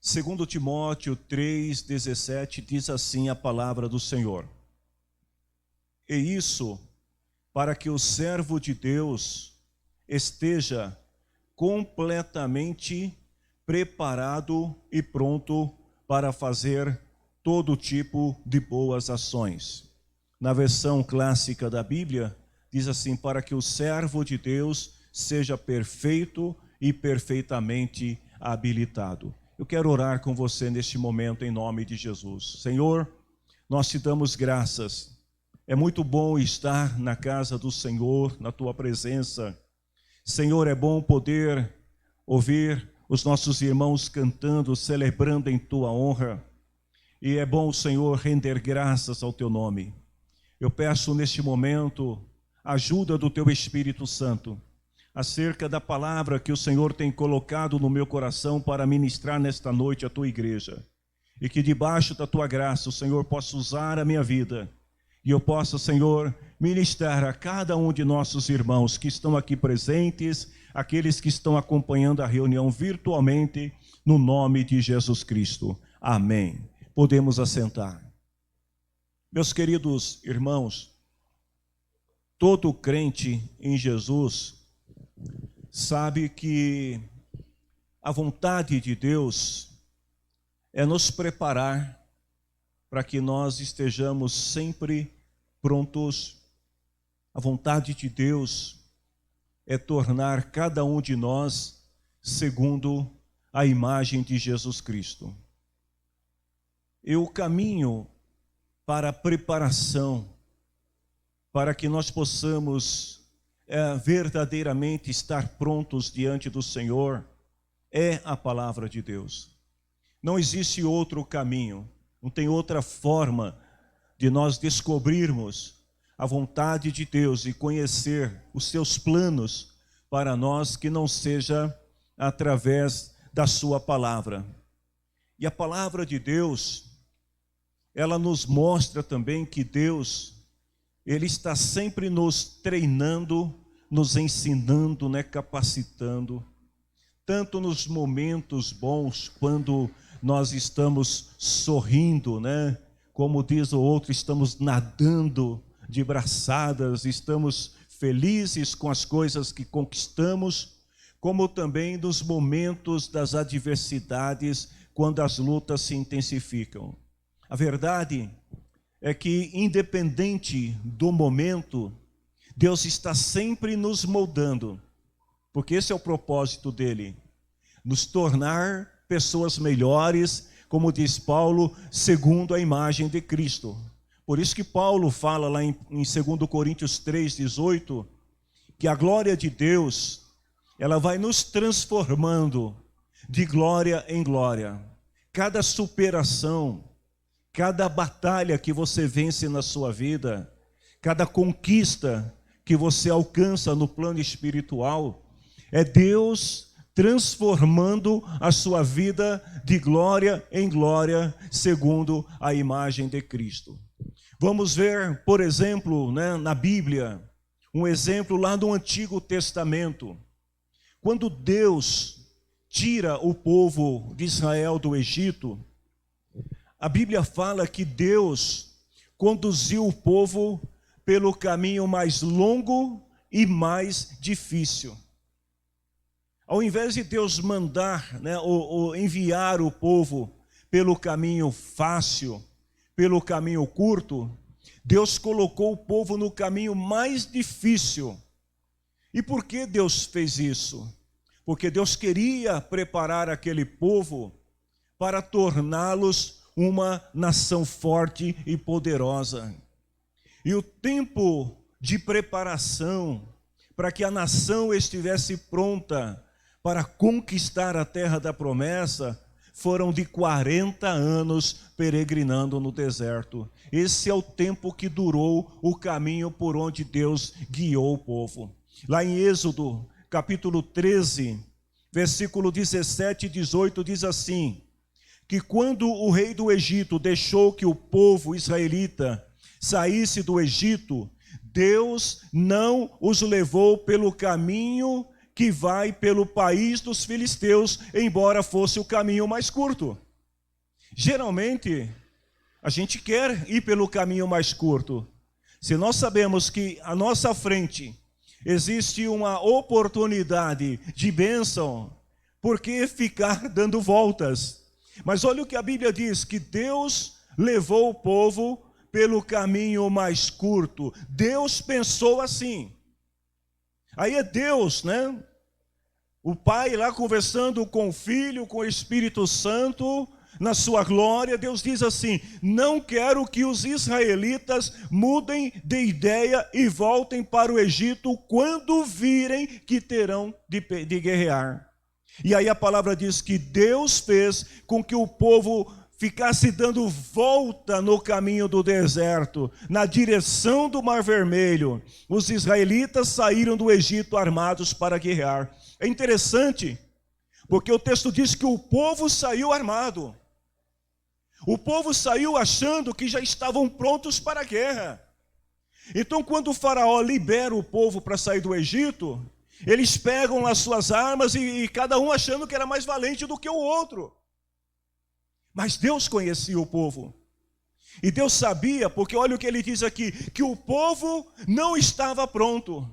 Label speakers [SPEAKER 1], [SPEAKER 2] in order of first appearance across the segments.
[SPEAKER 1] Segundo Timóteo 3,17 diz assim a palavra do Senhor: E isso para que o servo de Deus esteja completamente preparado e pronto para fazer todo tipo de boas ações. Na versão clássica da Bíblia, diz assim: para que o servo de Deus seja perfeito e perfeitamente habilitado. Eu quero orar com você neste momento em nome de Jesus. Senhor, nós te damos graças. É muito bom estar na casa do Senhor, na tua presença. Senhor, é bom poder ouvir os nossos irmãos cantando, celebrando em tua honra. E é bom, Senhor, render graças ao teu nome. Eu peço neste momento a ajuda do teu Espírito Santo acerca da palavra que o Senhor tem colocado no meu coração para ministrar nesta noite a tua igreja. E que debaixo da tua graça o Senhor possa usar a minha vida. E eu possa, Senhor, ministrar a cada um de nossos irmãos que estão aqui presentes, aqueles que estão acompanhando a reunião virtualmente, no nome de Jesus Cristo. Amém. Podemos assentar. Meus queridos irmãos, todo crente em Jesus sabe que a vontade de Deus é nos preparar para que nós estejamos sempre prontos. A vontade de Deus é tornar cada um de nós segundo a imagem de Jesus Cristo. E o caminho para a preparação, para que nós possamos verdadeiramente estar prontos diante do Senhor, é a palavra de Deus. Não existe outro caminho, não tem outra forma de nós descobrirmos a vontade de Deus e conhecer os seus planos para nós que não seja através da sua palavra. E a palavra de Deus, ela nos mostra também que Deus, Ele está sempre nos treinando, nos ensinando, capacitando, tanto nos momentos bons, quando nós estamos sorrindo, como diz o outro, estamos nadando de braçadas, estamos felizes com as coisas que conquistamos, como também nos momentos das adversidades, quando as lutas se intensificam. A verdade é que, independente do momento, Deus está sempre nos moldando, porque esse é o propósito dele, nos tornar pessoas melhores, como diz Paulo, segundo a imagem de Cristo. Por isso que Paulo fala lá em 2 Coríntios 3,18, que a glória de Deus, ela vai nos transformando de glória em glória. Cada superação, cada batalha que você vence na sua vida, cada conquista que você alcança no plano espiritual, é Deus transformando a sua vida de glória em glória, segundo a imagem de Cristo. Vamos ver, por exemplo, na Bíblia, um exemplo lá do Antigo Testamento. Quando Deus tira o povo de Israel do Egito, a Bíblia fala que Deus conduziu o povo pelo caminho mais longo e mais difícil. Ao invés de Deus mandar, ou enviar o povo pelo caminho fácil, pelo caminho curto, Deus colocou o povo no caminho mais difícil. E por que Deus fez isso? Porque Deus queria preparar aquele povo para torná-los uma nação forte e poderosa. E o tempo de preparação para que a nação estivesse pronta para conquistar a terra da promessa foram de 40 anos peregrinando no deserto. Esse é o tempo que durou o caminho por onde Deus guiou o povo. Lá em Êxodo, capítulo 13, versículo 17 e 18, diz assim: que quando o rei do Egito deixou que o povo israelita saísse do Egito, Deus não os levou pelo caminho que vai pelo país dos filisteus, embora fosse o caminho mais curto. Geralmente, a gente quer ir pelo caminho mais curto. Se nós sabemos que à nossa frente existe uma oportunidade de bênção, por que ficar dando voltas? Mas olha o que a Bíblia diz, que Deus levou o povo pelo caminho mais curto. Deus pensou assim. Aí é Deus, né? O Pai lá conversando com o Filho, com o Espírito Santo, na sua glória. Deus diz assim: não quero que os israelitas mudem de ideia e voltem para o Egito quando virem que terão de guerrear. E aí a palavra diz que Deus fez com que o povo ficasse dando volta no caminho do deserto, na direção do Mar Vermelho. Os israelitas saíram do Egito armados para guerrear. É interessante, porque o texto diz que o povo saiu armado. O povo saiu achando que já estavam prontos para a guerra. Então, quando o faraó libera o povo para sair do Egito, eles pegam as suas armas e cada um achando que era mais valente do que o outro. Mas Deus conhecia o povo. E Deus sabia, porque olha o que ele diz aqui, que o povo não estava pronto.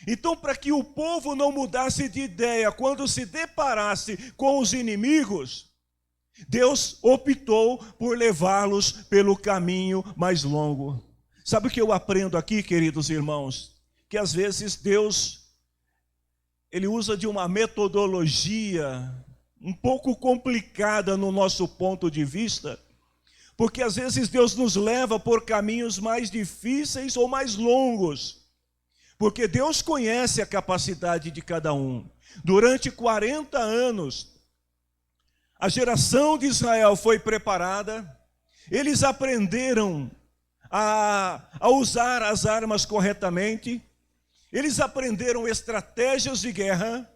[SPEAKER 1] Então, para que o povo não mudasse de ideia quando se deparasse com os inimigos, Deus optou por levá-los pelo caminho mais longo. Sabe o que eu aprendo aqui, queridos irmãos? Que às vezes Deus, Ele usa de uma metodologia um pouco complicada no nosso ponto de vista, porque às vezes Deus nos leva por caminhos mais difíceis ou mais longos, porque Deus conhece a capacidade de cada um. Durante 40 anos, a geração de Israel foi preparada, eles aprenderam a usar as armas corretamente, eles aprenderam estratégias de guerra,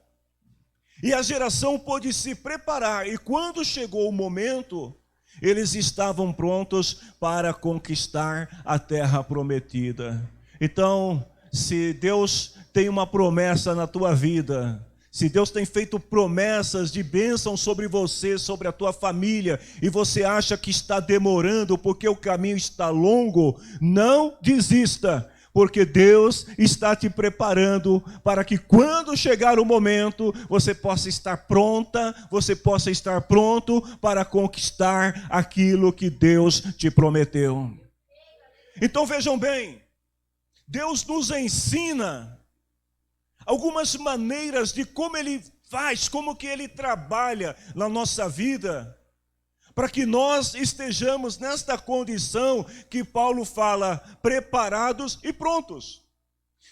[SPEAKER 1] e a geração pôde se preparar, e quando chegou o momento, eles estavam prontos para conquistar a terra prometida. Então, se Deus tem uma promessa na tua vida, se Deus tem feito promessas de bênção sobre você, sobre a tua família, e você acha que está demorando porque o caminho está longo, não desista. Porque Deus está te preparando para que quando chegar o momento, você possa estar pronta, você possa estar pronto para conquistar aquilo que Deus te prometeu. Então vejam bem, Deus nos ensina algumas maneiras de como Ele faz, como que Ele trabalha na nossa vida, para que nós estejamos nesta condição que Paulo fala, preparados e prontos.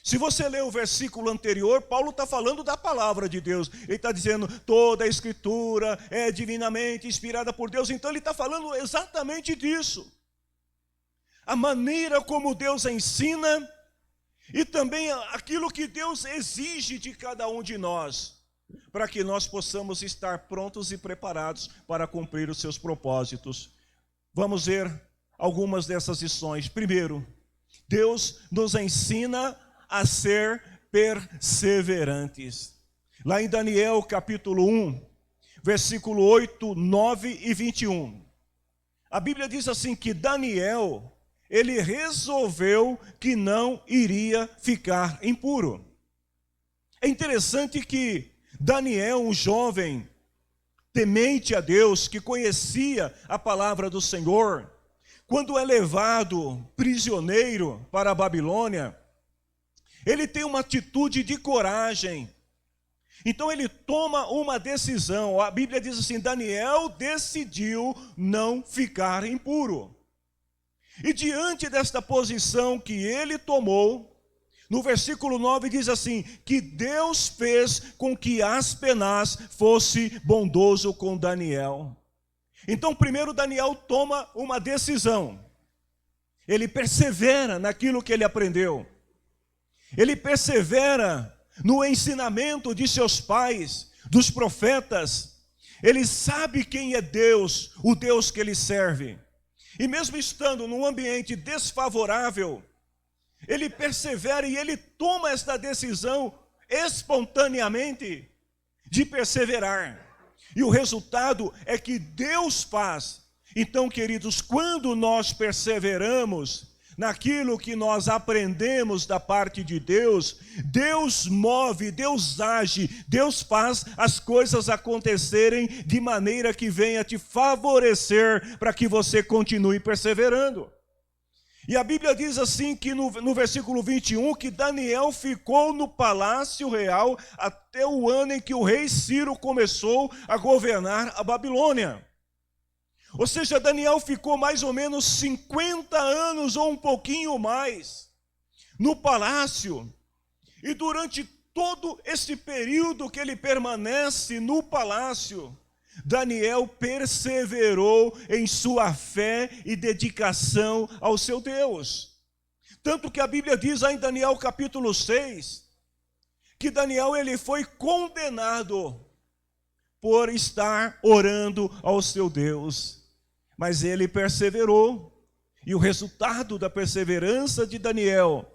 [SPEAKER 1] Se você ler o versículo anterior, Paulo está falando da palavra de Deus. Ele está dizendo, toda a escritura é divinamente inspirada por Deus. Então ele está falando exatamente disso. A maneira como Deus ensina e também aquilo que Deus exige de cada um de nós, para que nós possamos estar prontos e preparados para cumprir os seus propósitos. Vamos ver algumas dessas lições. Primeiro, Deus nos ensina a ser perseverantes. Lá em Daniel capítulo 1, versículo 8, 9 e 21. A Bíblia diz assim que Daniel, ele resolveu que não iria ficar impuro. É interessante que Daniel, um jovem temente a Deus, que conhecia a palavra do Senhor, quando é levado prisioneiro para a Babilônia, ele tem uma atitude de coragem. Então ele toma uma decisão. A Bíblia diz assim, Daniel decidiu não ficar impuro. E diante desta posição que ele tomou, no versículo 9 diz assim, que Deus fez com que Aspenaz fosse bondoso com Daniel. Então primeiro Daniel toma uma decisão. Ele persevera naquilo que ele aprendeu. Ele persevera no ensinamento de seus pais, dos profetas. Ele sabe quem é Deus, o Deus que ele serve. E mesmo estando num ambiente desfavorável, ele persevera e ele toma esta decisão espontaneamente de perseverar. E o resultado é que Deus faz. Então, queridos, quando nós perseveramos naquilo que nós aprendemos da parte de Deus, Deus move, Deus age, Deus faz as coisas acontecerem de maneira que venha te favorecer para que você continue perseverando. E a Bíblia diz assim que no versículo 21, que Daniel ficou no palácio real até o ano em que o rei Ciro começou a governar a Babilônia. Ou seja, Daniel ficou mais ou menos 50 anos ou um pouquinho mais no palácio. E durante todo esse período que ele permanece no palácio, Daniel perseverou em sua fé e dedicação ao seu Deus. Tanto que a Bíblia diz lá em Daniel capítulo 6, que Daniel ele foi condenado por estar orando ao seu Deus. Mas ele perseverou, e o resultado da perseverança de Daniel,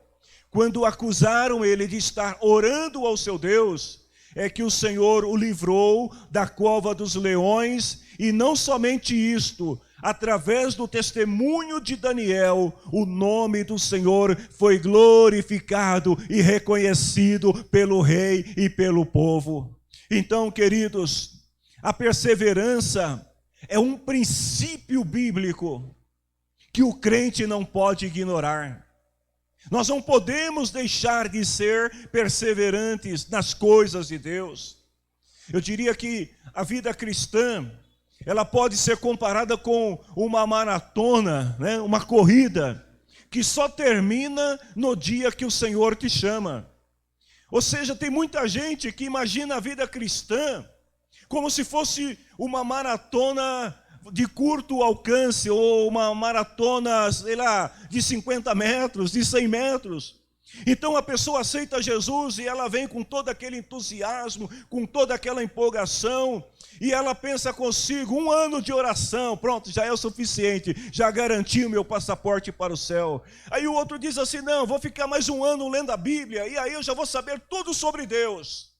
[SPEAKER 1] quando acusaram ele de estar orando ao seu Deus, é que o Senhor o livrou da cova dos leões, e não somente isto, através do testemunho de Daniel, o nome do Senhor foi glorificado e reconhecido pelo rei e pelo povo. Então, queridos, a perseverança é um princípio bíblico que o crente não pode ignorar. Nós não podemos deixar de ser perseverantes nas coisas de Deus. Eu diria que a vida cristã, ela pode ser comparada com uma maratona, né? Uma corrida, que só termina no dia que o Senhor te chama. Ou seja, tem muita gente que imagina a vida cristã como se fosse uma maratona de curto alcance, ou uma maratona, sei lá, de 50 metros, de 100 metros. Então a pessoa aceita Jesus e ela vem com todo aquele entusiasmo, com toda aquela empolgação, e ela pensa consigo, 1 ano de oração, pronto, já é o suficiente, já garanti o meu passaporte para o céu. Aí o outro diz assim, não, vou ficar mais 1 ano lendo a Bíblia, e aí eu já vou saber tudo sobre Deus.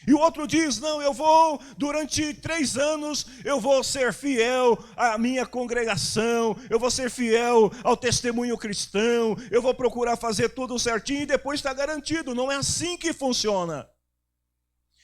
[SPEAKER 1] E o outro diz, não, eu vou, durante 3 anos, eu vou ser fiel à minha congregação, eu vou ser fiel ao testemunho cristão, eu vou procurar fazer tudo certinho e depois está garantido. Não é assim que funciona.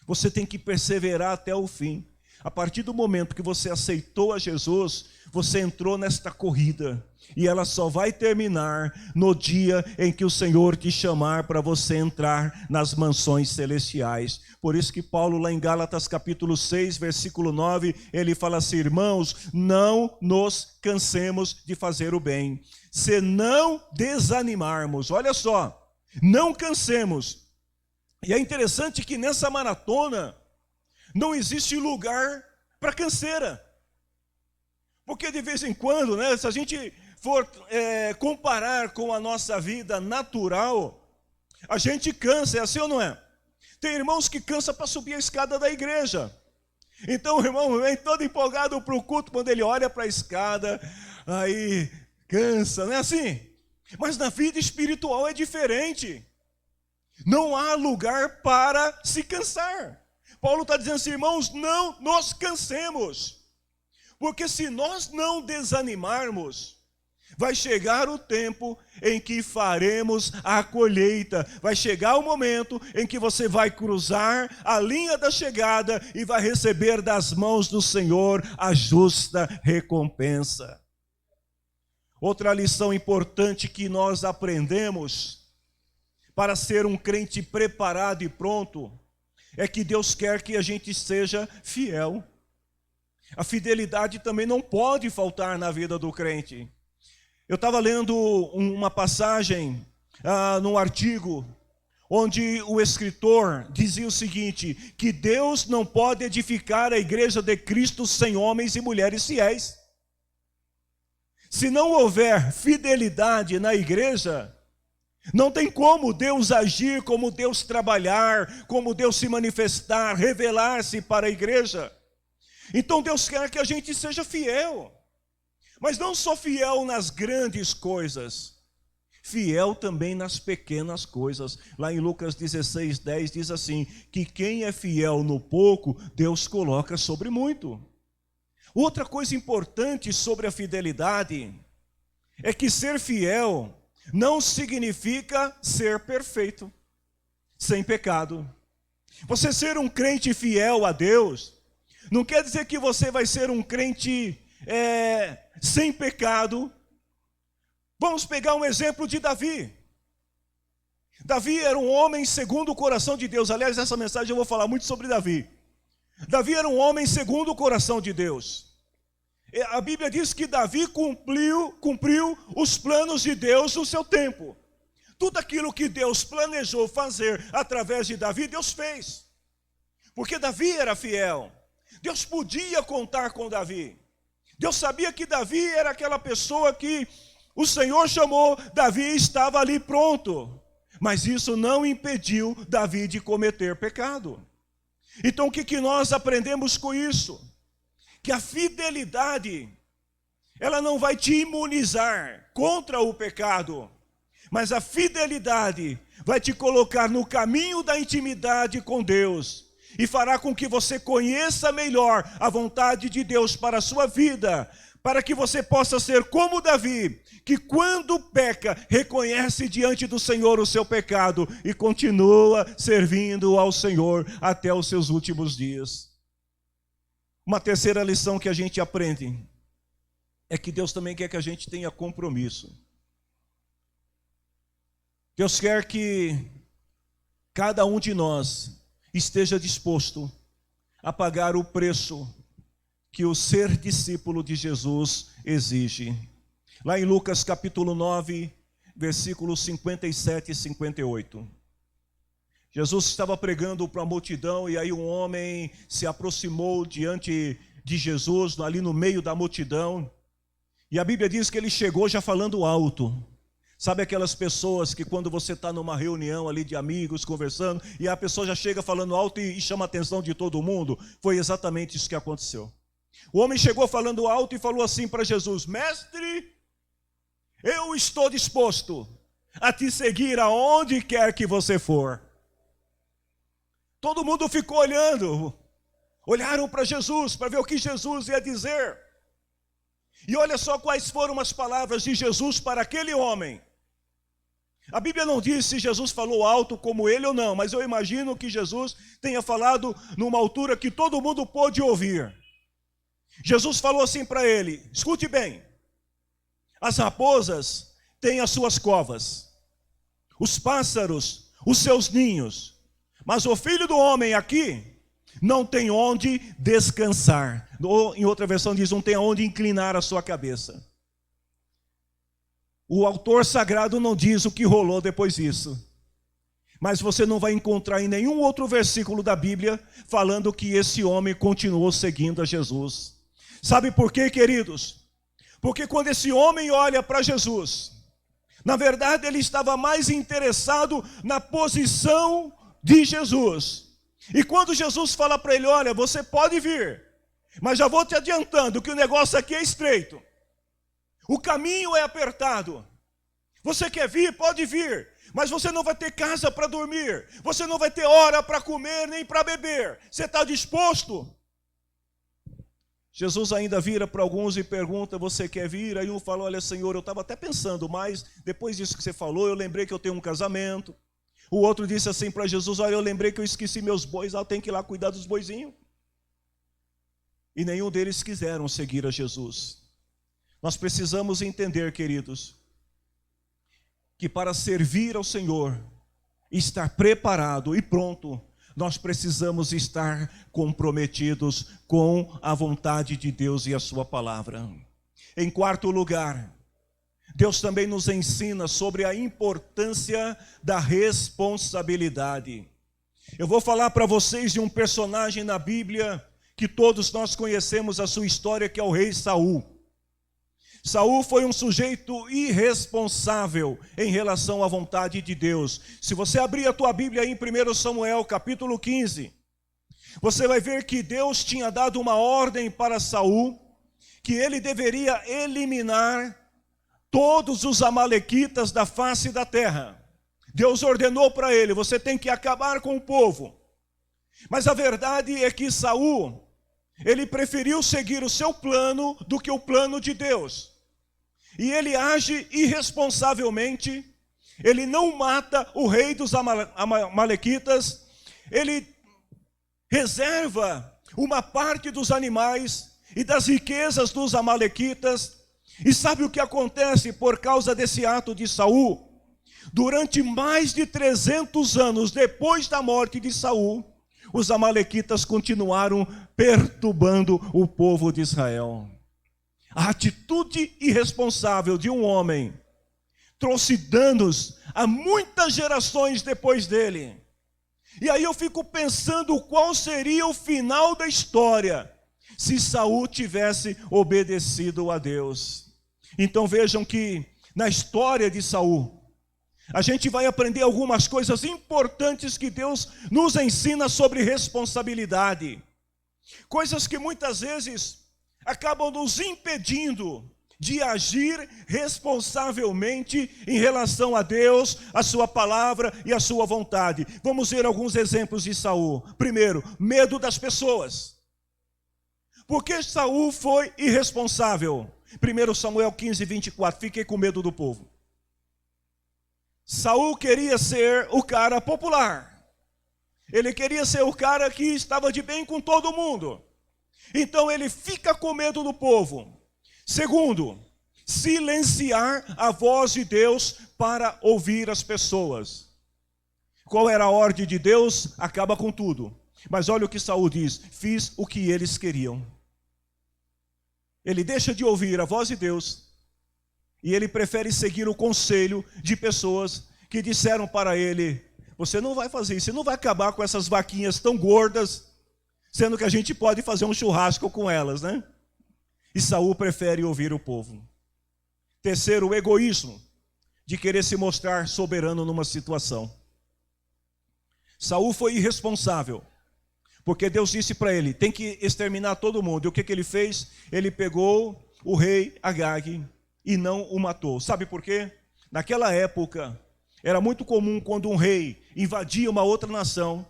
[SPEAKER 1] Você tem que perseverar até o fim. A partir do momento que você aceitou a Jesus, você entrou nesta corrida. E ela só vai terminar no dia em que o Senhor te chamar para você entrar nas mansões celestiais. Por isso que Paulo, lá em Gálatas capítulo 6, versículo 9, ele fala assim, irmãos, não nos cansemos de fazer o bem. Se não desanimarmos, olha só, não cansemos. E é interessante que nessa maratona não existe lugar para canseira. Porque de vez em quando, né, se a gente for comparar com a nossa vida natural, a gente cansa, é assim ou não é? Tem irmãos que cansam para subir a escada da igreja. Então o irmão vem todo empolgado para o culto, quando ele olha para a escada, aí cansa, não é assim? Mas na vida espiritual é diferente. Não há lugar para se cansar. Paulo está dizendo assim, irmãos, não nos cansemos. Porque se nós não desanimarmos, vai chegar o tempo em que faremos a colheita. Vai chegar o momento em que você vai cruzar a linha da chegada e vai receber das mãos do Senhor a justa recompensa. Outra lição importante que nós aprendemos para ser um crente preparado e pronto é que Deus quer que a gente seja fiel. A fidelidade também não pode faltar na vida do crente. Eu estava lendo uma passagem num artigo, onde o escritor dizia o seguinte, que Deus não pode edificar a igreja de Cristo sem homens e mulheres fiéis. Se não houver fidelidade na igreja, não tem como Deus agir, como Deus trabalhar, como Deus se manifestar, revelar-se para a igreja. Então Deus quer que a gente seja fiel. Mas não só fiel nas grandes coisas, fiel também nas pequenas coisas. Lá em Lucas 16:10 diz assim, que quem é fiel no pouco, Deus coloca sobre muito. Outra coisa importante sobre a fidelidade é que ser fiel não significa ser perfeito, sem pecado. Você ser um crente fiel a Deus, não quer dizer que você vai ser um crente sem pecado. Vamos pegar um exemplo de Davi. Davi era um homem segundo o coração de Deus. Aliás, nessa mensagem eu vou falar muito sobre Davi. Davi era um homem segundo o coração de Deus. A Bíblia diz que Davi cumpriu os planos de Deus no seu tempo. Tudo aquilo que Deus planejou fazer através de Davi, Deus fez. Porque Davi era fiel. Deus podia contar com Davi. Deus sabia que Davi era aquela pessoa que o Senhor chamou, Davi estava ali pronto. Mas isso não impediu Davi de cometer pecado. Então o que nós aprendemos com isso? Que a fidelidade, ela não vai te imunizar contra o pecado, mas a fidelidade vai te colocar no caminho da intimidade com Deus e fará com que você conheça melhor a vontade de Deus para a sua vida, para que você possa ser como Davi, que quando peca, reconhece diante do Senhor o seu pecado e continua servindo ao Senhor até os seus últimos dias. Uma terceira lição que a gente aprende é que Deus também quer que a gente tenha compromisso. Deus quer que cada um de nós esteja disposto a pagar o preço que o ser discípulo de Jesus exige. Lá em Lucas capítulo 9, versículos 57 e 58. Jesus estava pregando para a multidão e aí um homem se aproximou diante de Jesus, ali no meio da multidão. E a Bíblia diz que ele chegou já falando alto. Sabe aquelas pessoas que quando você está numa reunião ali de amigos, conversando, e a pessoa já chega falando alto e chama a atenção de todo mundo? Foi exatamente isso que aconteceu. O homem chegou falando alto e falou assim para Jesus: Mestre, eu estou disposto a te seguir aonde quer que você for. Todo mundo ficou olharam para Jesus, para ver o que Jesus ia dizer. E olha só quais foram as palavras de Jesus para aquele homem. A Bíblia não diz se Jesus falou alto como ele ou não, mas eu imagino que Jesus tenha falado numa altura que todo mundo pôde ouvir. Jesus falou assim para ele: escute bem, as raposas têm as suas covas, os pássaros os seus ninhos, mas o filho do homem aqui não tem onde descansar. Ou, em outra versão diz, não tem onde inclinar a sua cabeça. O autor sagrado não diz o que rolou depois disso. Mas você não vai encontrar em nenhum outro versículo da Bíblia falando que esse homem continuou seguindo a Jesus. Sabe por quê, queridos? Porque quando esse homem olha para Jesus, na verdade ele estava mais interessado na posição de Jesus. E quando Jesus fala para ele: olha, você pode vir, mas já vou te adiantando que o negócio aqui é estreito, o caminho é apertado. Você quer vir? Pode vir, mas você não vai ter casa para dormir, você não vai ter hora para comer nem para beber. Você está disposto? Jesus ainda vira para alguns e pergunta: você quer vir? Aí um fala: olha, Senhor, eu estava até pensando, mas depois disso que você falou, eu lembrei que eu tenho um casamento. O outro disse assim para Jesus: olha, eu lembrei que eu esqueci meus bois, eu tenho que ir lá cuidar dos boizinhos. E nenhum deles quiseram seguir a Jesus. Nós precisamos entender, queridos, que para servir ao Senhor, estar preparado e pronto, nós precisamos estar comprometidos com a vontade de Deus e a sua palavra. Em quarto lugar, Deus também nos ensina sobre a importância da responsabilidade. Eu vou falar para vocês de um personagem na Bíblia que todos nós conhecemos a sua história, que é o rei Saul. Saul foi um sujeito irresponsável em relação à vontade de Deus. Se você abrir a tua Bíblia aí em 1 Samuel capítulo 15, você vai ver que Deus tinha dado uma ordem para Saul, que ele deveria eliminar todos os amalequitas da face da terra. Deus ordenou para ele: você tem que acabar com o povo. Mas a verdade é que Saul, ele preferiu seguir o seu plano do que o plano de Deus. E ele age irresponsavelmente. Ele não mata o rei dos amalequitas. Ele reserva uma parte dos animais e das riquezas dos amalequitas. E sabe o que acontece por causa desse ato de Saul? Durante mais de 300 anos depois da morte de Saul, os amalequitas continuaram perturbando o povo de Israel. A atitude irresponsável de um homem trouxe danos a muitas gerações depois dele. E aí eu fico pensando qual seria o final da história se Saul tivesse obedecido a Deus. Então vejam que na história de Saul, a gente vai aprender algumas coisas importantes que Deus nos ensina sobre responsabilidade. Coisas que muitas vezes acabam nos impedindo de agir responsavelmente em relação a Deus, a sua palavra e a sua vontade. Vamos ver alguns exemplos de Saul. Primeiro, medo das pessoas. Por que Saul foi irresponsável? 1 Samuel 15, 24, fiquei com medo do povo. Saul queria ser o cara popular. Ele queria ser o cara que estava de bem com todo mundo. Então ele fica com medo do povo. Segundo, silenciar a voz de Deus para ouvir as pessoas. Qual era a ordem de Deus? Acaba com tudo. Mas olha o que Saul diz: fiz o que eles queriam. Ele deixa de ouvir a voz de Deus e ele prefere seguir o conselho de pessoas que disseram para ele: você não vai fazer isso, você não vai acabar com essas vaquinhas tão gordas, sendo que a gente pode fazer um churrasco com elas, né? E Saul prefere ouvir o povo. Terceiro, o egoísmo de querer se mostrar soberano numa situação. Saul foi irresponsável, porque Deus disse para ele: tem que exterminar todo mundo. E o que ele fez? Ele pegou o rei Agag e não o matou. Sabe por quê? Naquela época, era muito comum quando um rei invadia uma outra nação,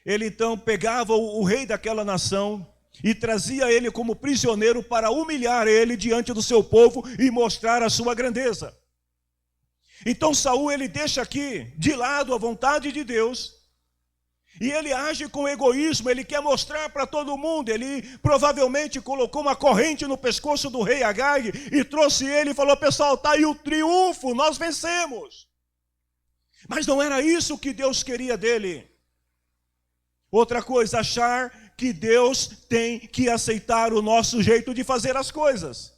[SPEAKER 1] ele então pegava o rei daquela nação e trazia ele como prisioneiro para humilhar ele diante do seu povo e mostrar a sua grandeza. Então Saul, ele deixa aqui de lado a vontade de Deus e ele age com egoísmo. Ele quer mostrar para todo mundo. Ele provavelmente colocou uma corrente no pescoço do rei Agag e trouxe ele e falou: pessoal, está aí o triunfo, nós vencemos. Mas não era isso que Deus queria dele. Outra coisa, achar que Deus tem que aceitar o nosso jeito de fazer as coisas.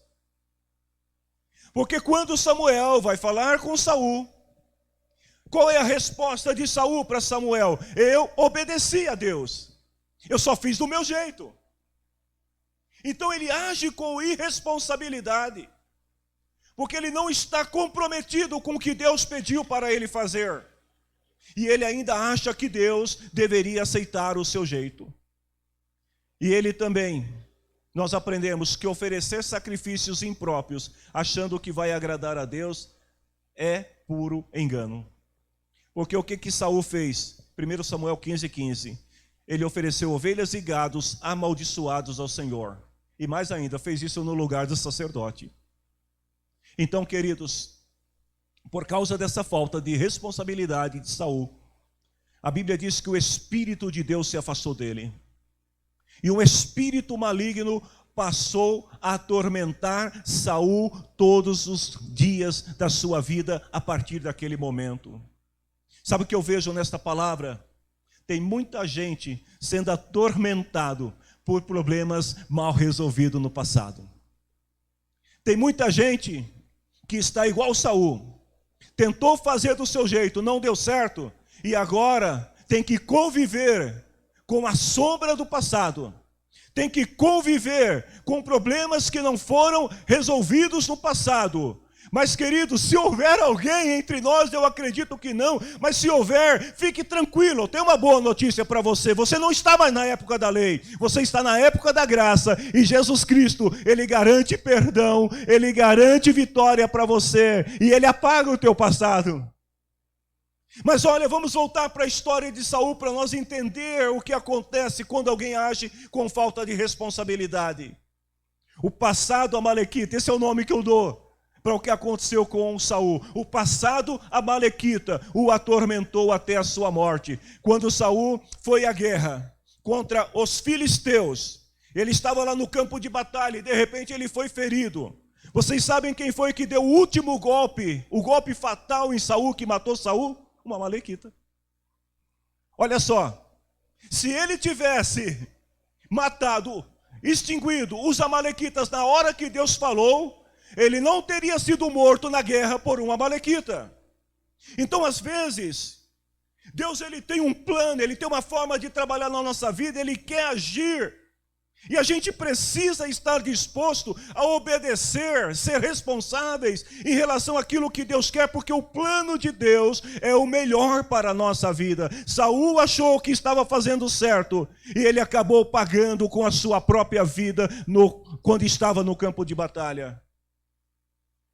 [SPEAKER 1] Porque quando Samuel vai falar com Saul, qual é a resposta de Saul para Samuel? Eu obedeci a Deus. Eu só fiz do meu jeito. Então ele age com irresponsabilidade, porque ele não está comprometido com o que Deus pediu para ele fazer. E ele ainda acha que Deus deveria aceitar o seu jeito. E ele também, nós aprendemos que oferecer sacrifícios impróprios, achando que vai agradar a Deus, é puro engano. Porque o que Saul fez? 1 Samuel 15, 15. Ele ofereceu ovelhas e gados amaldiçoados ao Senhor. E mais ainda, fez isso no lugar do sacerdote. Então, queridos, por causa dessa falta de responsabilidade de Saul, a Bíblia diz que o Espírito de Deus se afastou dele. E um espírito maligno passou a atormentar Saul todos os dias da sua vida a partir daquele momento. Sabe o que eu vejo nesta palavra? Tem muita gente sendo atormentado por problemas mal resolvidos no passado. Tem muita gente que está igual Saul. Tentou fazer do seu jeito, não deu certo, e agora tem que conviver com a sombra do passado. Tem que conviver com problemas que não foram resolvidos no passado. Mas, querido, se houver alguém entre nós, eu acredito que não, mas se houver, fique tranquilo, eu tenho uma boa notícia para você. Você não está mais na época da lei, você está na época da graça, e Jesus Cristo, Ele garante perdão, Ele garante vitória para você, e Ele apaga o teu passado. Mas olha, vamos voltar para a história de Saul, para nós entender o que acontece quando alguém age com falta de responsabilidade. O passado amalequita, esse é o nome que eu dou para o que aconteceu com Saul. O passado amalequita o atormentou até a sua morte. Quando Saul foi à guerra contra os filisteus, ele estava lá no campo de batalha e de repente ele foi ferido. Vocês sabem quem foi que deu o último golpe, o golpe fatal em Saul, que matou Saul? Uma amalequita. Olha só, se ele tivesse matado, extinguido os amalequitas na hora que Deus falou, ele não teria sido morto na guerra por um amalequita. Então, às vezes, Deus ele tem um plano, Ele tem uma forma de trabalhar na nossa vida, Ele quer agir. E a gente precisa estar disposto a obedecer, ser responsáveis em relação àquilo que Deus quer, porque o plano de Deus é o melhor para a nossa vida. Saul achou que estava fazendo certo, e ele acabou pagando com a sua própria vida quando estava no campo de batalha.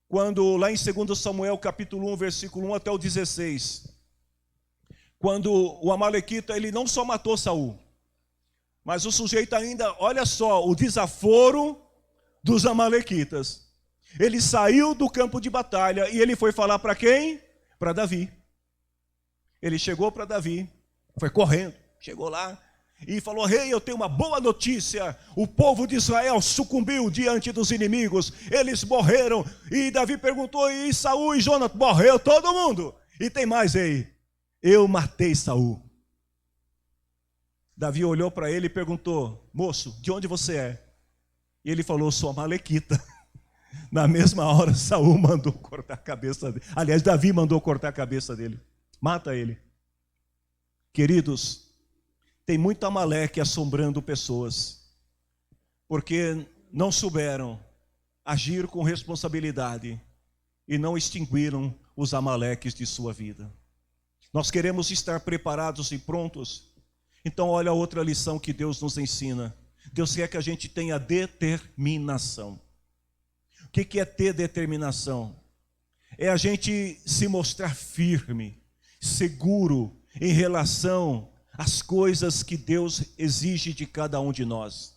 [SPEAKER 1] Quando lá em 2 Samuel capítulo 1, versículo 1 até o 16, quando o amalequita, ele não só matou Saul, mas o sujeito ainda, olha só, o desaforo dos amalequitas. Ele saiu do campo de batalha e ele foi falar para quem? Para Davi. Ele chegou para Davi, foi correndo, chegou lá e falou: rei, eu tenho uma boa notícia, o povo de Israel sucumbiu diante dos inimigos, eles morreram. E Davi perguntou: e Saul e Jonathan? Morreu todo mundo. E tem mais aí, eu matei Saul. Davi olhou para ele e perguntou: moço, de onde você é? E ele falou: sou amalequita. Na mesma hora, Saul mandou cortar a cabeça dele. Aliás, Davi mandou cortar a cabeça dele. Mata ele. Queridos, tem muito amaleque assombrando pessoas, porque não souberam agir com responsabilidade e não extinguiram os amaleques de sua vida. Nós queremos estar preparados e prontos. Então olha a outra lição que Deus nos ensina. Deus quer que a gente tenha determinação. O que é ter determinação? É a gente se mostrar firme, seguro em relação às coisas que Deus exige de cada um de nós.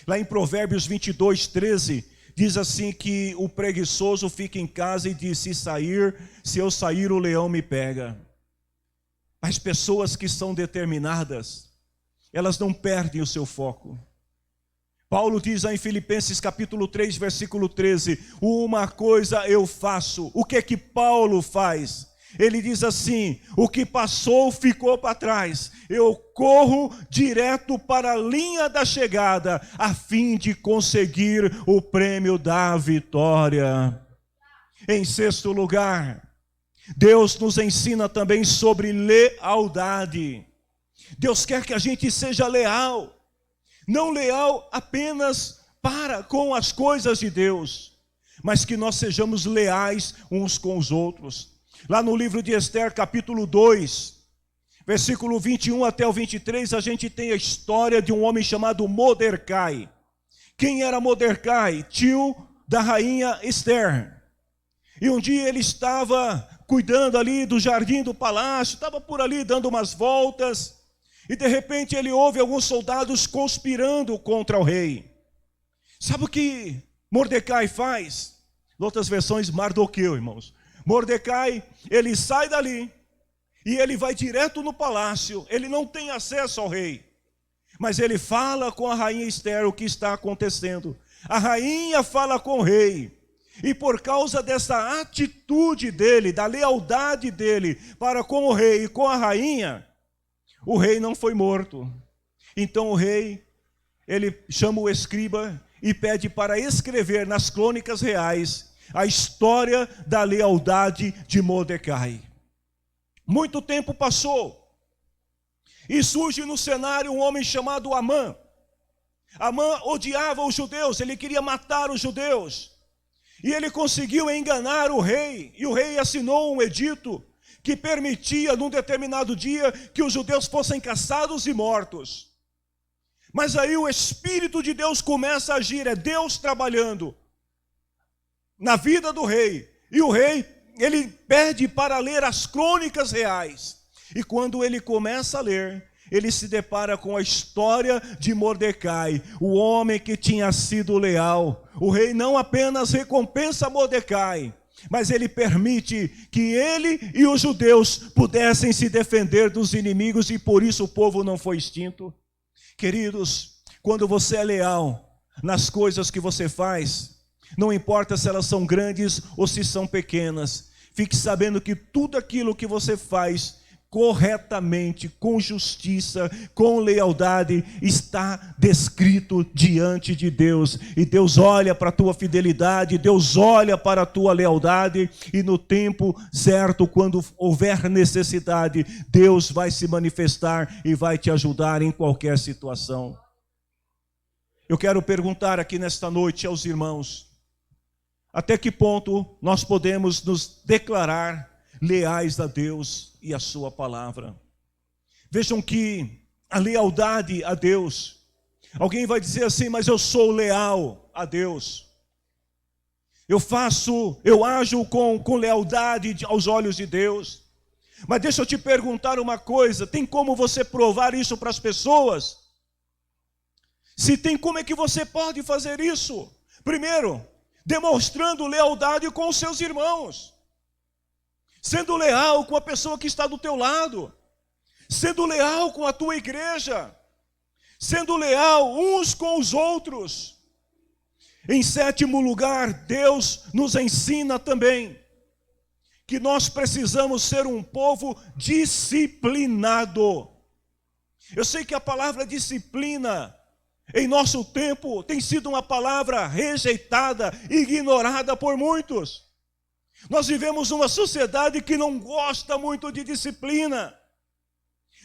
[SPEAKER 1] Lá em Provérbios 22, 13, diz assim que o preguiçoso fica em casa e diz: se eu sair, o leão me pega. As pessoas que são determinadas, elas não perdem o seu foco. Paulo diz lá em Filipenses capítulo 3, versículo 13, uma coisa eu faço. O que é que Paulo faz? Ele diz assim: o que passou ficou para trás, eu corro direto para a linha da chegada, a fim de conseguir o prêmio da vitória. Em sexto lugar, Deus nos ensina também sobre lealdade. Deus quer que a gente seja leal, não leal apenas para com as coisas de Deus, mas que nós sejamos leais uns com os outros. Lá no livro de Esther, capítulo 2, versículo 21 até o 23, a gente tem a história de um homem chamado Mordecai. Quem era Mordecai? Tio da rainha Esther. E um dia ele estava cuidando ali do jardim do palácio, estava por ali dando umas voltas, e de repente ele ouve alguns soldados conspirando contra o rei. Sabe o que Mordecai faz? Em outras versões, Mardoqueu, irmãos. Mordecai, ele sai dali e ele vai direto no palácio. Ele não tem acesso ao rei, mas ele fala com a rainha Esther o que está acontecendo. A rainha fala com o rei, e por causa dessa atitude dele, da lealdade dele para com o rei e com a rainha, o rei não foi morto. Então o rei, ele chama o escriba e pede para escrever nas crônicas reais a história da lealdade de Mordecai. Muito tempo passou e surge no cenário um homem chamado Amã. Amã odiava os judeus, ele queria matar os judeus. E ele conseguiu enganar o rei, e o rei assinou um edito que permitia, num determinado dia, que os judeus fossem caçados e mortos. Mas aí o Espírito de Deus começa a agir, é Deus trabalhando na vida do rei. E o rei, ele pede para ler as crônicas reais. E quando ele começa a ler, ele se depara com a história de Mordecai, o homem que tinha sido leal. O rei não apenas recompensa Mordecai, mas ele permite que ele e os judeus pudessem se defender dos inimigos, e por isso o povo não foi extinto. Queridos, quando você é leal nas coisas que você faz, não importa se elas são grandes ou se são pequenas, fique sabendo que tudo aquilo que você faz corretamente, com justiça, com lealdade, está descrito diante de Deus. E Deus olha para a tua fidelidade, Deus olha para a tua lealdade, e no tempo certo, quando houver necessidade, Deus vai se manifestar e vai te ajudar em qualquer situação. Eu quero perguntar aqui nesta noite aos irmãos, até que ponto nós podemos nos declarar leais a Deus e a sua palavra? Vejam que a lealdade a Deus, alguém vai dizer assim, mas eu sou leal a Deus, eu ajo com lealdade aos olhos de Deus. Mas deixa eu te perguntar uma coisa, tem como você provar isso para as pessoas? Se tem, como é que você pode fazer isso? Primeiro, demonstrando lealdade com os seus irmãos, sendo leal com a pessoa que está do teu lado, sendo leal com a tua igreja, sendo leal uns com os outros. Em sétimo lugar, Deus nos ensina também que nós precisamos ser um povo disciplinado. Eu sei que a palavra disciplina, em nosso tempo, tem sido uma palavra rejeitada, ignorada por muitos. Nós vivemos uma sociedade que não gosta muito de disciplina.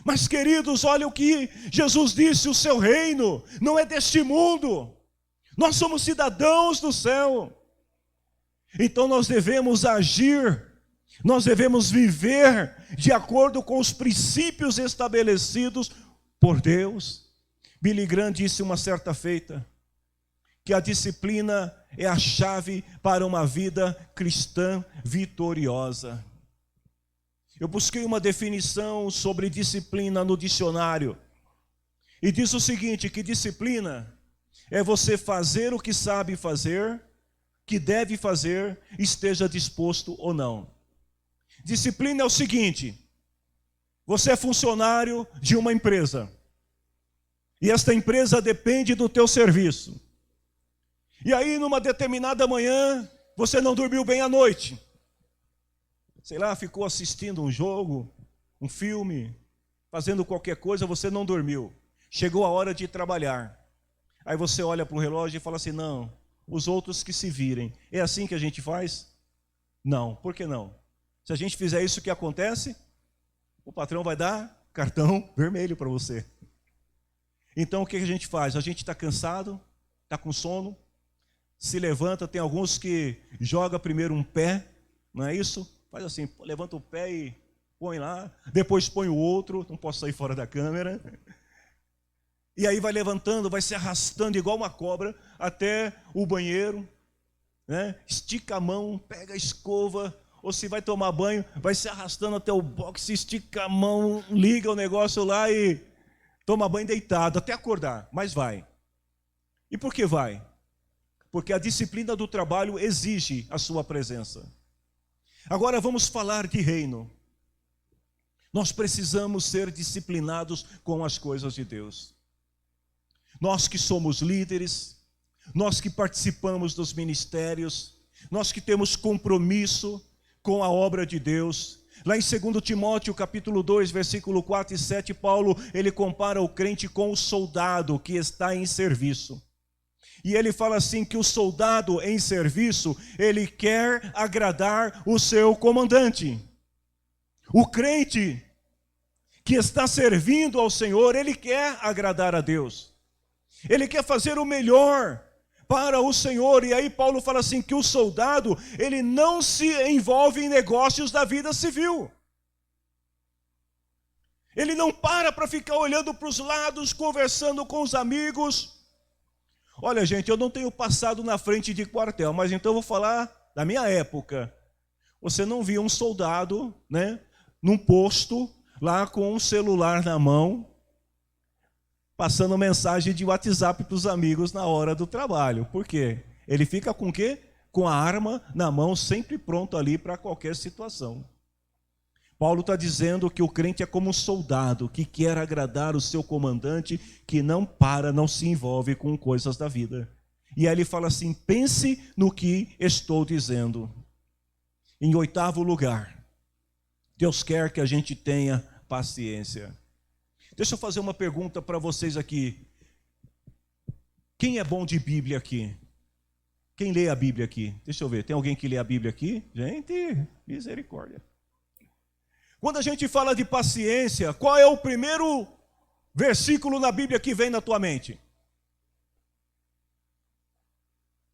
[SPEAKER 1] Mas, queridos, olha o que Jesus disse, o seu reino não é deste mundo. Nós somos cidadãos do céu. Então nós devemos agir, nós devemos viver de acordo com os princípios estabelecidos por Deus. Billy Graham disse uma certa feita que a disciplina é a chave para uma vida cristã vitoriosa. Eu busquei uma definição sobre disciplina no dicionário, e diz o seguinte, que disciplina é você fazer o que sabe fazer, que deve fazer, esteja disposto ou não. Disciplina é o seguinte, você é funcionário de uma empresa, e esta empresa depende do teu serviço. E aí, numa determinada manhã, você não dormiu bem à noite. Sei lá, ficou assistindo um jogo, um filme, fazendo qualquer coisa, você não dormiu. Chegou a hora de trabalhar. Aí você olha para o relógio e fala assim, não, os outros que se virem. É assim que a gente faz? Não, por que não? Se a gente fizer isso, o que acontece? O patrão vai dar cartão vermelho para você. Então o que a gente faz? A gente está cansado, está com sono, se levanta, tem alguns que joga primeiro um pé, não é isso? Faz assim, levanta o pé e põe lá, depois põe o outro, não posso sair fora da câmera. E aí vai levantando, vai se arrastando igual uma cobra até o banheiro, né? Estica a mão, pega a escova, ou se vai tomar banho, vai se arrastando até o box, estica a mão, liga o negócio lá e toma banho deitado, até acordar, mas vai. E por que vai? Porque a disciplina do trabalho exige a sua presença. Agora vamos falar de reino. Nós precisamos ser disciplinados com as coisas de Deus. Nós que somos líderes, nós que participamos dos ministérios, nós que temos compromisso com a obra de Deus. Lá em 2 Timóteo, capítulo 2, versículo 4 e 7, Paulo, ele compara o crente com o soldado que está em serviço. E ele fala assim que o soldado em serviço, ele quer agradar o seu comandante. O crente que está servindo ao Senhor, ele quer agradar a Deus. Ele quer fazer o melhor para o Senhor. E aí Paulo fala assim, que o soldado, ele não se envolve em negócios da vida civil. Ele não para ficar olhando para os lados, conversando com os amigos. Olha, gente, eu não tenho passado na frente de quartel, mas então eu vou falar da minha época. Você não via um soldado, né, num posto, lá com um celular na mão, passando mensagem de WhatsApp para os amigos na hora do trabalho. Por quê? Ele fica com o quê? Com a arma na mão, sempre pronto ali para qualquer situação. Paulo está dizendo que o crente é como um soldado que quer agradar o seu comandante, que não para, não se envolve com coisas da vida. E aí ele fala assim, pense no que estou dizendo. Em 8º lugar, Deus quer que a gente tenha paciência. Deixa eu fazer uma pergunta para vocês aqui. Quem é bom de Bíblia aqui? Quem lê a Bíblia aqui? Deixa eu ver, tem alguém que lê a Bíblia aqui? Gente, misericórdia. Quando a gente fala de paciência, qual é o primeiro versículo na Bíblia que vem na tua mente?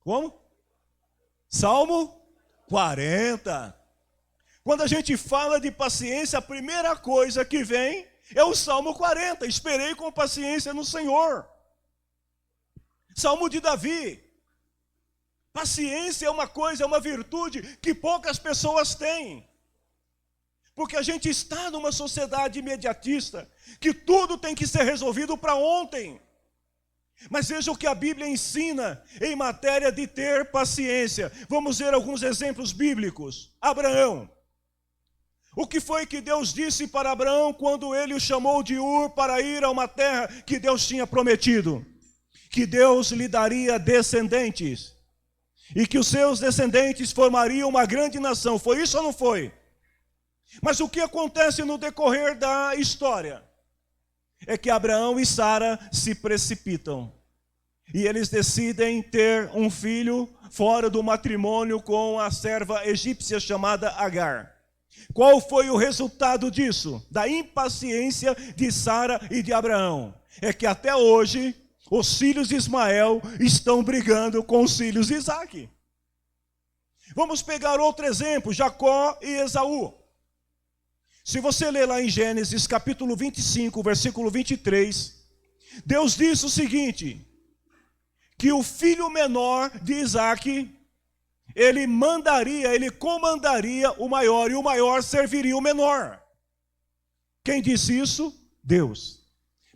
[SPEAKER 1] Como? Salmo 40. Quando a gente fala de paciência, a primeira coisa que vem é o Salmo 40. Esperei com paciência no Senhor. Salmo de Davi. Paciência é uma coisa, é uma virtude que poucas pessoas têm. Porque a gente está numa sociedade imediatista, que tudo tem que ser resolvido para ontem. Mas veja o que a Bíblia ensina em matéria de ter paciência. Vamos ver alguns exemplos bíblicos. Abraão. O que foi que Deus disse para Abraão quando ele o chamou de Ur para ir a uma terra que Deus tinha prometido? Que Deus lhe daria descendentes. E que os seus descendentes formariam uma grande nação. Foi isso ou não foi? Mas o que acontece no decorrer da história? É que Abraão e Sara se precipitam. E eles decidem ter um filho fora do matrimônio com a serva egípcia chamada Agar. Qual foi o resultado disso? Da impaciência de Sara e de Abraão. É que até hoje os filhos de Ismael estão brigando com os filhos de Isaque. Vamos pegar outro exemplo, Jacó e Esaú. Se você ler lá em Gênesis capítulo 25, versículo 23, Deus diz o seguinte, que o filho menor de Isaque, ele comandaria o maior, e o maior serviria o menor. Quem disse isso? Deus.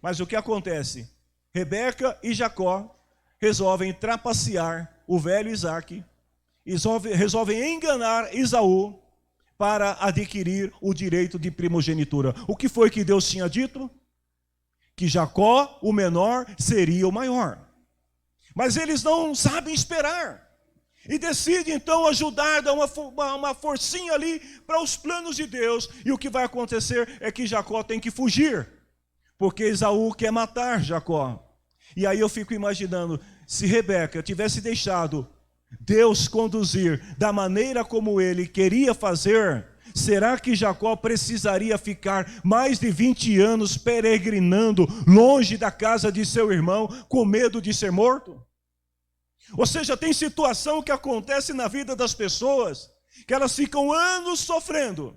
[SPEAKER 1] Mas o que acontece? Rebeca e Jacó resolvem trapacear o velho Isaque, resolvem enganar Esaú, para adquirir o direito de primogenitura. O que foi que Deus tinha dito? Que Jacó, o menor, seria o maior. Mas eles não sabem esperar. E decidem então ajudar, dar uma forcinha ali para os planos de Deus. E o que vai acontecer é que Jacó tem que fugir. Porque Esaú quer matar Jacó. E aí eu fico imaginando, se Rebeca tivesse deixado Deus conduzir da maneira como ele queria fazer, será que Jacó precisaria ficar mais de 20 anos peregrinando longe da casa de seu irmão, com medo de ser morto? Ou seja, tem situação que acontece na vida das pessoas, que elas ficam anos sofrendo.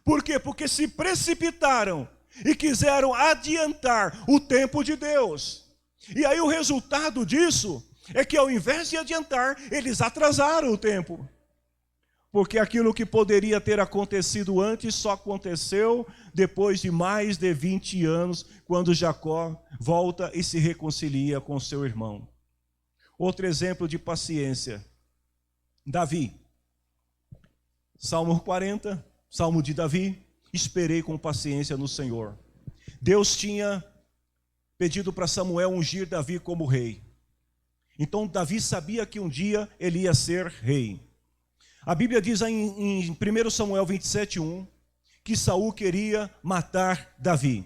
[SPEAKER 1] Por quê? Porque se precipitaram e quiseram adiantar o tempo de Deus. E aí o resultado disso é que ao invés de adiantar, eles atrasaram o tempo. Porque aquilo que poderia ter acontecido antes só aconteceu depois de mais de 20 anos, quando Jacó volta e se reconcilia com seu irmão. Outro exemplo de paciência, Davi. Salmo 40, Salmo de Davi, esperei com paciência no Senhor. Deus tinha pedido para Samuel ungir Davi como rei. Então Davi sabia que um dia ele ia ser rei. A Bíblia diz em 1 Samuel 27:1 que Saul queria matar Davi.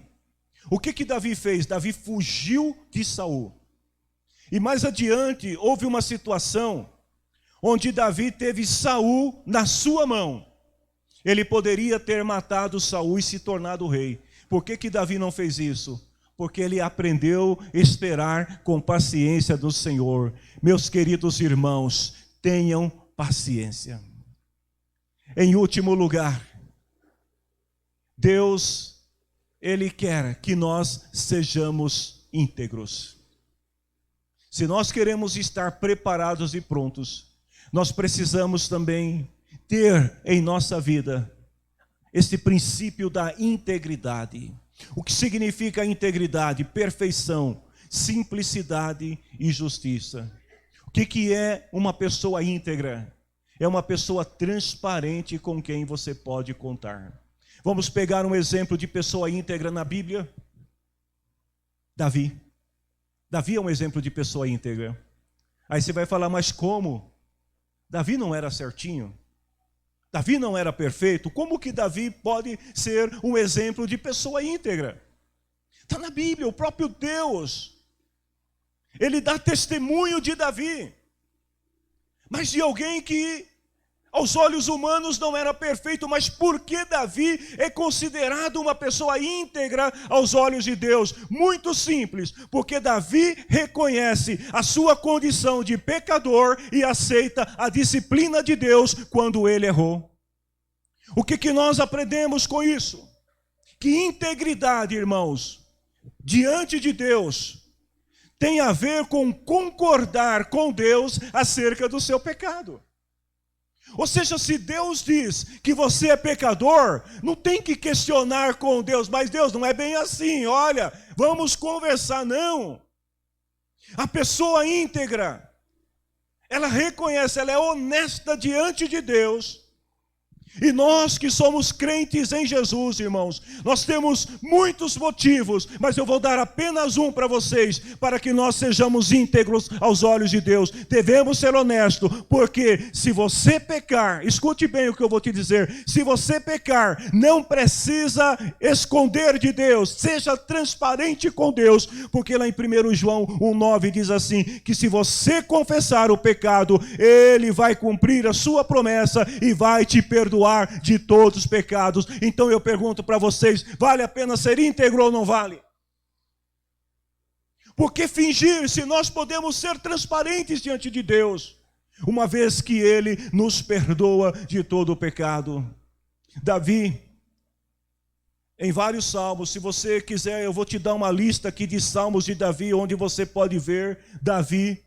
[SPEAKER 1] O que Davi fez? Davi fugiu de Saul. E mais adiante houve uma situação onde Davi teve Saul na sua mão. Ele poderia ter matado Saul e se tornado rei. Por que Davi não fez isso? porque ele aprendeu a esperar com paciência do Senhor. Meus queridos irmãos, tenham paciência. Em último lugar, Deus, Ele quer que nós sejamos íntegros. Se nós queremos estar preparados e prontos, nós precisamos também ter em nossa vida esse princípio da integridade. O que significa integridade? Perfeição, simplicidade e justiça. O que é uma pessoa íntegra? É uma pessoa transparente com quem você pode contar. Vamos pegar um exemplo de pessoa íntegra na Bíblia. Davi. Davi é um exemplo de pessoa íntegra. Aí você vai falar, mas como? Davi não era certinho? Davi não era perfeito? Como que Davi pode ser um exemplo de pessoa íntegra? Está na Bíblia, o próprio Deus. Ele dá testemunho de Davi. Mas de alguém que aos olhos humanos não era perfeito, mas por que Davi é considerado uma pessoa íntegra aos olhos de Deus? Muito simples, porque Davi reconhece a sua condição de pecador e aceita a disciplina de Deus quando ele errou. O que nós aprendemos com isso? Que integridade, irmãos, diante de Deus, tem a ver com concordar com Deus acerca do seu pecado. Ou seja, se Deus diz que você é pecador, não tem que questionar com Deus, mas Deus, não é bem assim, olha, vamos conversar, não. A pessoa íntegra, ela reconhece, ela é honesta diante de Deus. E nós que somos crentes em Jesus, irmãos, nós temos muitos motivos, mas eu vou dar apenas um para vocês, para que nós sejamos íntegros aos olhos de Deus. Devemos ser honestos, porque se você pecar, escute bem o que eu vou te dizer, se você pecar, não precisa esconder de Deus, seja transparente com Deus, porque lá em 1 João 1,9 diz assim, que se você confessar o pecado, Ele vai cumprir a sua promessa e vai te perdoar de todos os pecados. Então eu pergunto para vocês, vale a pena ser íntegro ou não vale? Por que fingir se nós podemos ser transparentes diante de Deus, uma vez que Ele nos perdoa de todo o pecado? Davi, em vários salmos, se você quiser, eu vou te dar uma lista aqui de salmos de Davi, onde você pode ver Davi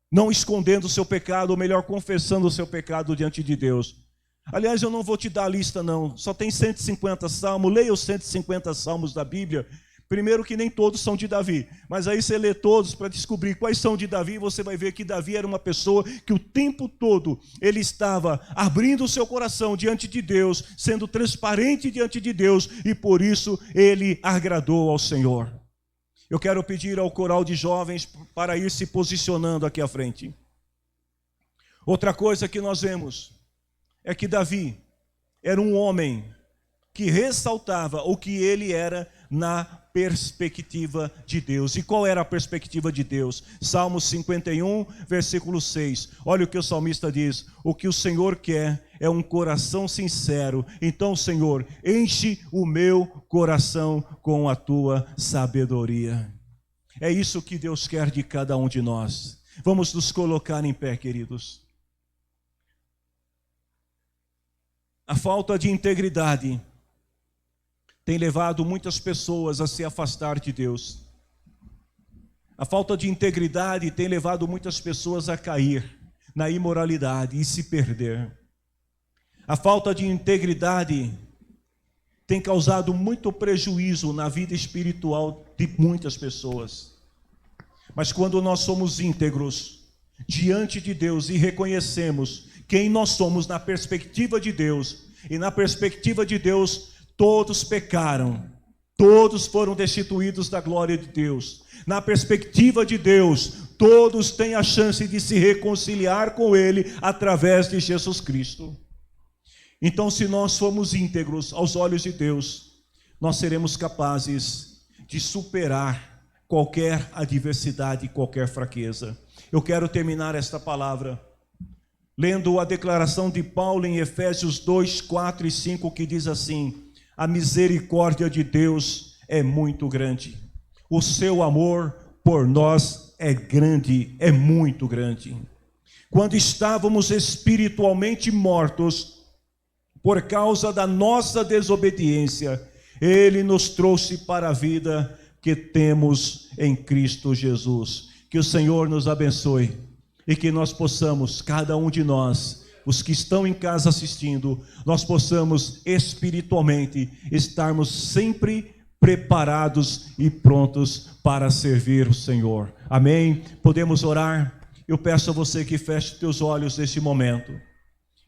[SPEAKER 1] não escondendo o seu pecado, ou melhor, confessando o seu pecado diante de Deus. Aliás, eu não vou te dar a lista não, só tem 150 salmos, leia os 150 salmos da Bíblia. Primeiro que nem todos são de Davi, mas aí você lê todos para descobrir quais são de Davi, você vai ver que Davi era uma pessoa que o tempo todo ele estava abrindo o seu coração diante de Deus, sendo transparente diante de Deus, e por isso ele agradou ao Senhor. Eu quero pedir ao coral de jovens para ir se posicionando aqui à frente. Outra coisa que nós vemos é que Davi era um homem que ressaltava o que ele era na perspectiva de Deus. E qual era a perspectiva de Deus? Salmo 51, versículo 6. Olha o que o salmista diz: o que o Senhor quer é um coração sincero. Então, Senhor, enche o meu coração com a tua sabedoria. É isso que Deus quer de cada um de nós. Vamos nos colocar em pé, queridos. A falta de integridade tem levado muitas pessoas a se afastar de Deus. A falta de integridade tem levado muitas pessoas a cair na imoralidade e se perder. A falta de integridade tem causado muito prejuízo na vida espiritual de muitas pessoas. Mas quando nós somos íntegros diante de Deus e reconhecemos quem nós somos na perspectiva de Deus, e na perspectiva de Deus, todos pecaram, todos foram destituídos da glória de Deus. Na perspectiva de Deus, todos têm a chance de se reconciliar com Ele através de Jesus Cristo. Então, se nós formos íntegros aos olhos de Deus, nós seremos capazes de superar qualquer adversidade, qualquer fraqueza. Eu quero terminar esta palavra lendo a declaração de Paulo em Efésios 2, 4 e 5, que diz assim: a misericórdia de Deus é muito grande. O seu amor por nós é grande, é muito grande. Quando estávamos espiritualmente mortos, por causa da nossa desobediência, Ele nos trouxe para a vida que temos em Cristo Jesus. Que o Senhor nos abençoe e que nós possamos, cada um de nós, os que estão em casa assistindo, nós possamos espiritualmente estarmos sempre preparados e prontos para servir o Senhor. Amém? Podemos orar? Eu peço a você que feche teus olhos neste momento.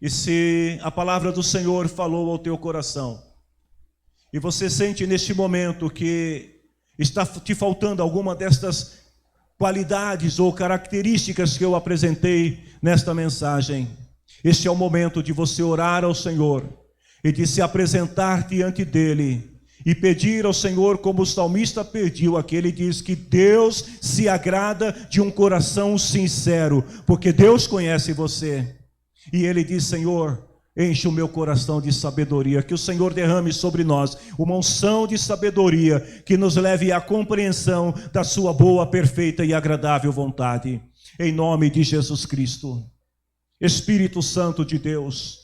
[SPEAKER 1] E se a palavra do Senhor falou ao teu coração, e você sente neste momento que está te faltando alguma destas qualidades ou características que eu apresentei nesta mensagem, este é o momento de você orar ao Senhor e de se apresentar diante dEle e pedir ao Senhor, como o salmista pediu aqui. Ele diz que Deus se agrada de um coração sincero, porque Deus conhece você. E ele diz: Senhor, enche o meu coração de sabedoria, que o Senhor derrame sobre nós uma unção de sabedoria que nos leve à compreensão da sua boa, perfeita e agradável vontade. Em nome de Jesus Cristo. Espírito Santo de Deus,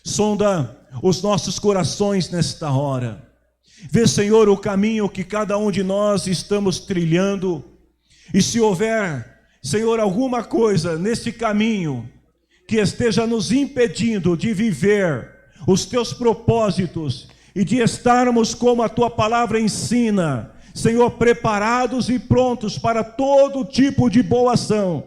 [SPEAKER 1] sonda os nossos corações nesta hora. Vê, Senhor, o caminho que cada um de nós estamos trilhando. E se houver, Senhor, alguma coisa neste caminho que esteja nos impedindo de viver os teus propósitos e de estarmos como a tua palavra ensina, Senhor, preparados e prontos para todo tipo de boa ação,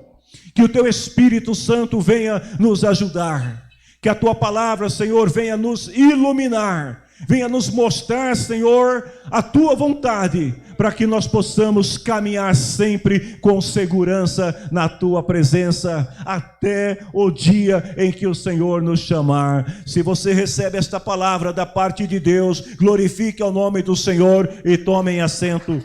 [SPEAKER 1] que o teu Espírito Santo venha nos ajudar, que a tua palavra, Senhor, venha nos iluminar, venha nos mostrar, Senhor, a tua vontade, para que nós possamos caminhar sempre com segurança na tua presença, até o dia em que o Senhor nos chamar. Se você recebe esta palavra da parte de Deus, glorifique ao nome do Senhor e tomem assento.